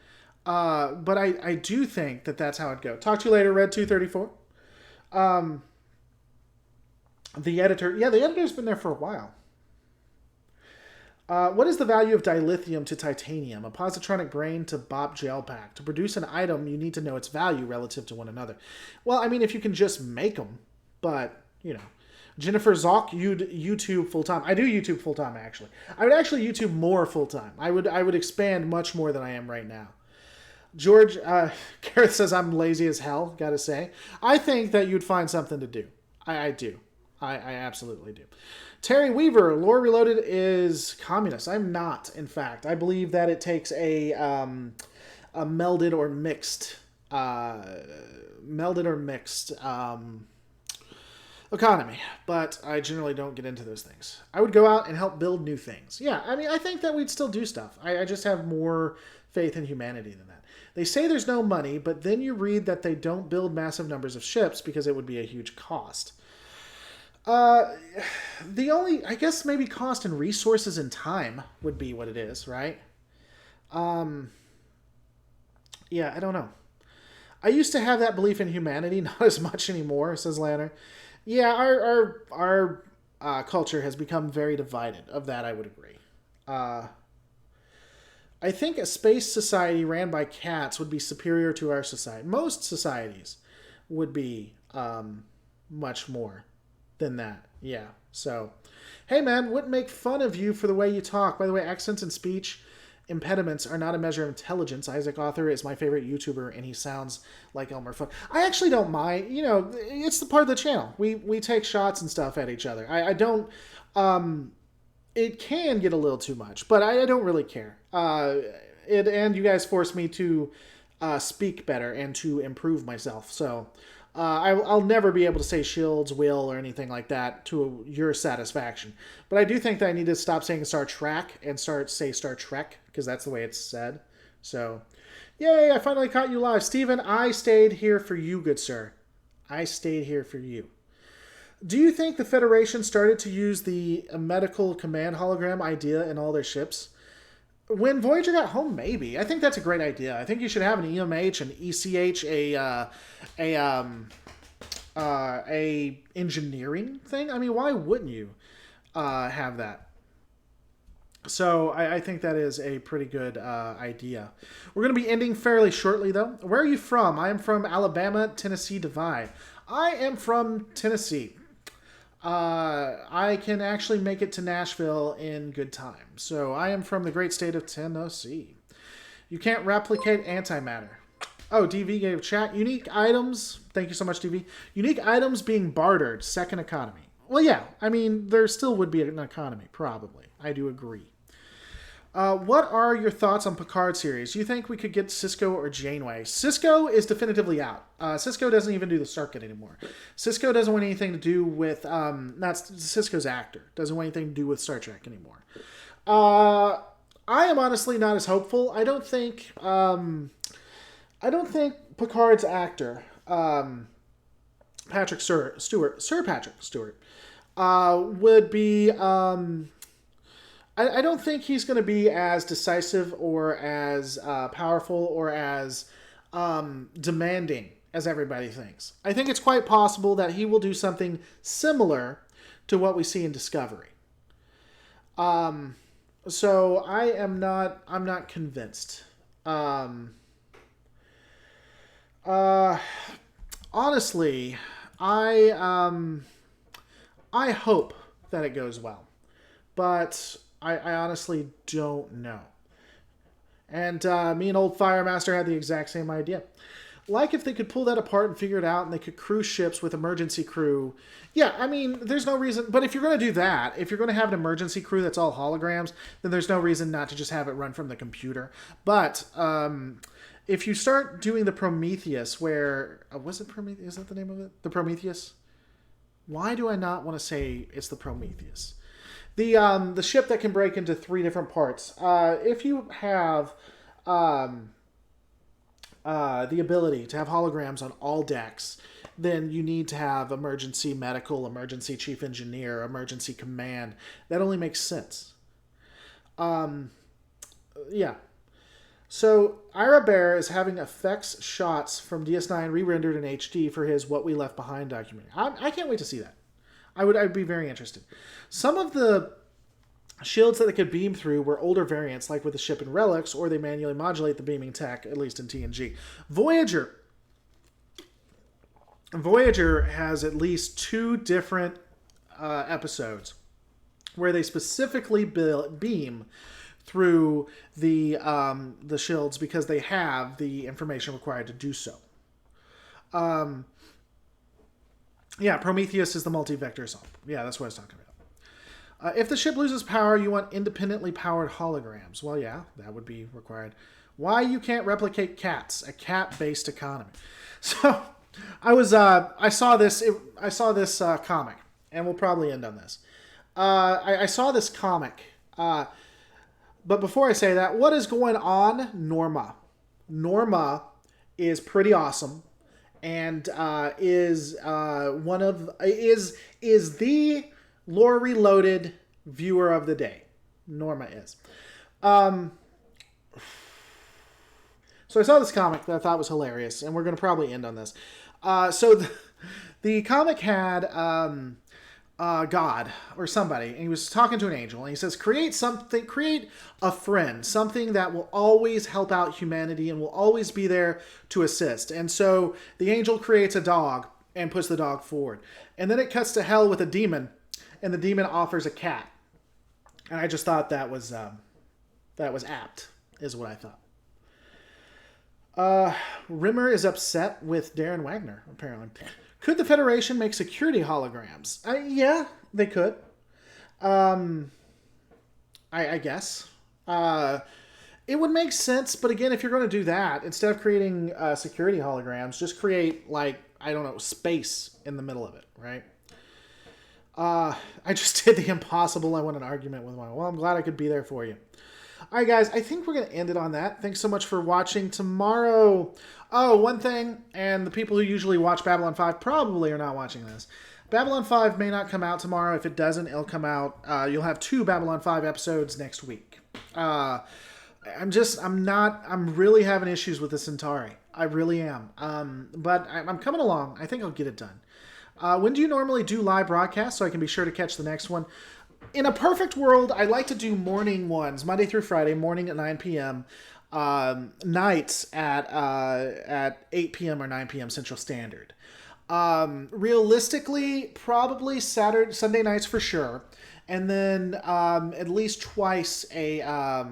But I do think that that's how it'd go. Talk to you later, Red 234. Um, the editor, yeah, the editor's been there for a while. What is the value of dilithium to titanium, a positronic brain to bop gel pack? To produce an item, you need to know its value relative to one another. Well, I mean, if you can just make them, but, you know. Jennifer Zock, YouTube full time. I do YouTube full time, actually. I would actually YouTube more full time. I would expand much more than I am right now. George, Gareth says I'm lazy as hell, gotta say. I think that you'd find something to do. I do. I absolutely do. Terry Weaver, Lore Reloaded is communist. I'm not, in fact. I believe that it takes a melded or mixed economy, but I generally don't get into those things. I would go out and help build new things. Yeah, I mean, I think that we'd still do stuff. I just have more faith in humanity than that. They say there's no money, but then you read that they don't build massive numbers of ships because it would be a huge cost. The only, I guess maybe cost and resources and time would be what it is, right? Yeah, I don't know. I used to have that belief in humanity, not as much anymore, says Lanner. Yeah, our culture has become very divided. Of that, I would agree. I think a space society ran by cats would be superior to our society. Most societies would be much more than that. Yeah. So, hey man, wouldn't make fun of you for the way you talk. By the way, accents and speech impediments are not a measure of intelligence. Isaac Author is my favorite YouTuber, and he sounds like Elmer Fudd. I actually don't mind. You know, it's the part of the channel. We take shots and stuff at each other. I don't. It can get a little too much, but I don't really care. And you guys force me to speak better and to improve myself. So I'll never be able to say shields, will, or anything like that to your satisfaction. But I do think that I need to stop saying Star Trek and say Star Trek, because that's the way it's said. So, yay, I finally caught you live. Steven, I stayed here for you, good sir. I stayed here for you. Do you think the Federation started to use the medical command hologram idea in all their ships? When Voyager got home, maybe. I think that's a great idea. I think you should have an EMH, an ECH, a engineering thing. I mean, why wouldn't you have that? So I think that is a pretty good idea. We're going to be ending fairly shortly, though. Where are you from? I am from Alabama, Tennessee divide. I am from Tennessee. I can actually make it to Nashville in good time. So I am from the great state of Tennessee. You can't replicate antimatter. Oh, DV gave chat. Unique items. Thank you so much, DV. Unique items being bartered. Second economy. Well, yeah. I mean, there still would be an economy, probably. I do agree. What are your thoughts on Picard series? Do you think we could get Cisco or Janeway? Cisco is definitively out. Cisco doesn't even do the circuit anymore. Cisco doesn't want anything to do with Cisco's actor. Doesn't want anything to do with Star Trek anymore. I am honestly not as hopeful. I don't think Picard's actor, Patrick Stewart, Sir Patrick Stewart, would be. I don't think he's going to be as decisive or as powerful or as demanding as everybody thinks. I think it's quite possible that he will do something similar to what we see in Discovery. So I'm not convinced. Honestly, I hope that it goes well, but I honestly don't know. And me and old Firemaster had the exact same idea. Like if they could pull that apart and figure it out, and they could cruise ships with emergency crew. Yeah, I mean, there's no reason. But if you're going to do that, if you're going to have an emergency crew that's all holograms, then there's no reason not to just have it run from the computer. But if you start doing the Prometheus, where was it Prometheus? Is that the name of it? The Prometheus. Why do I not want to say it's the Prometheus? The ship that can break into 3 different parts. If you have the ability to have holograms on all decks, then you need to have emergency medical, emergency chief engineer, emergency command. That only makes sense. Yeah. So Ira Bear is having effects shots from DS9 re-rendered in HD for his What We Left Behind documentary. I can't wait to see that. I'd be very interested. Some of the shields that they could beam through were older variants, like with the ship in Relics, or they manually modulate the beaming tech, at least in TNG. Voyager has at least 2 different episodes where they specifically beam through the shields because they have the information required to do so. Yeah, Prometheus is the multi-vector assault. Yeah, that's what I was talking about. If the ship loses power, you want independently powered holograms. Well, yeah, that would be required. Why you can't replicate cats? A cat-based economy. So, I saw this comic, and we'll probably end on this. I saw this comic. But before I say that, what is going on? Norma. Norma is pretty awesome, and is the Lore Reloaded viewer of the day. Norma is. So I saw this comic that I thought was hilarious, and we're going to probably end on this. So the comic had God or somebody, and he was talking to an angel, and he says, create a friend, something that will always help out humanity and will always be there to assist. And so the angel creates a dog and puts the dog forward. And then it cuts to hell with a demon, and the demon offers a cat. And I just thought that was apt, is what I thought. Rimmer is upset with Darren Wagner, apparently. Could the Federation make security holograms? Yeah, they could. I guess. It would make sense, but again, if you're going to do that, instead of creating security holograms, just create, space in the middle of it, right? I just did the impossible. I won an argument with one. Well, I'm glad I could be there for you. All right, guys, I think we're going to end it on that. Thanks so much for watching. Tomorrow, one thing, and the people who usually watch Babylon 5 probably are not watching this. Babylon 5 may not come out tomorrow. If it doesn't, it'll come out. You'll have 2 Babylon 5 episodes next week. I'm really having issues with the Centauri. I really am. But I'm coming along. I think I'll get it done. When do you normally do live broadcasts so I can be sure to catch the next one? In a perfect world, I like to do morning ones, Monday through Friday, morning at 9 p.m., nights at 8 p.m. or 9 p.m. Central Standard. Realistically, probably Sunday nights for sure, and then at least twice a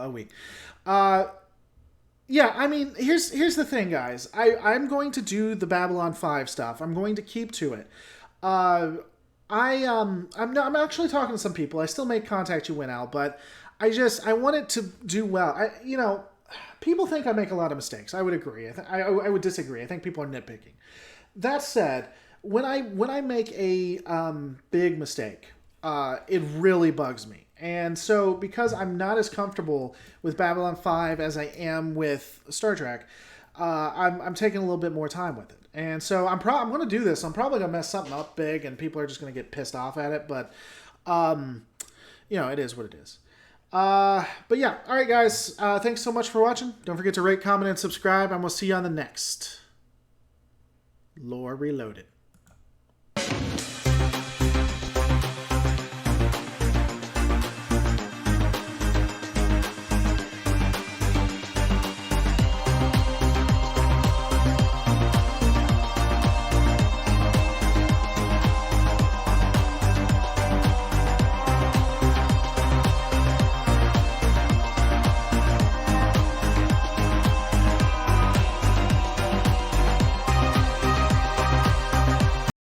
week. Yeah, I mean, here's the thing, guys. I'm going to do the Babylon 5 stuff. I'm going to keep to it. I'm actually talking to some people. I still may contact you, Winnow, but I want it to do well. People think I make a lot of mistakes. I would agree. I would disagree. I think people are nitpicking. That said, when I make a big mistake, it really bugs me. And so, because I'm not as comfortable with Babylon 5 as I am with Star Trek, I'm taking a little bit more time with it. And so I'm going to do this. I'm probably going to mess something up big, and people are just going to get pissed off at it. But, it is what it is. But yeah, all right, guys. Thanks so much for watching. Don't forget to rate, comment, and subscribe, and we'll see you on the next Lore Reloaded.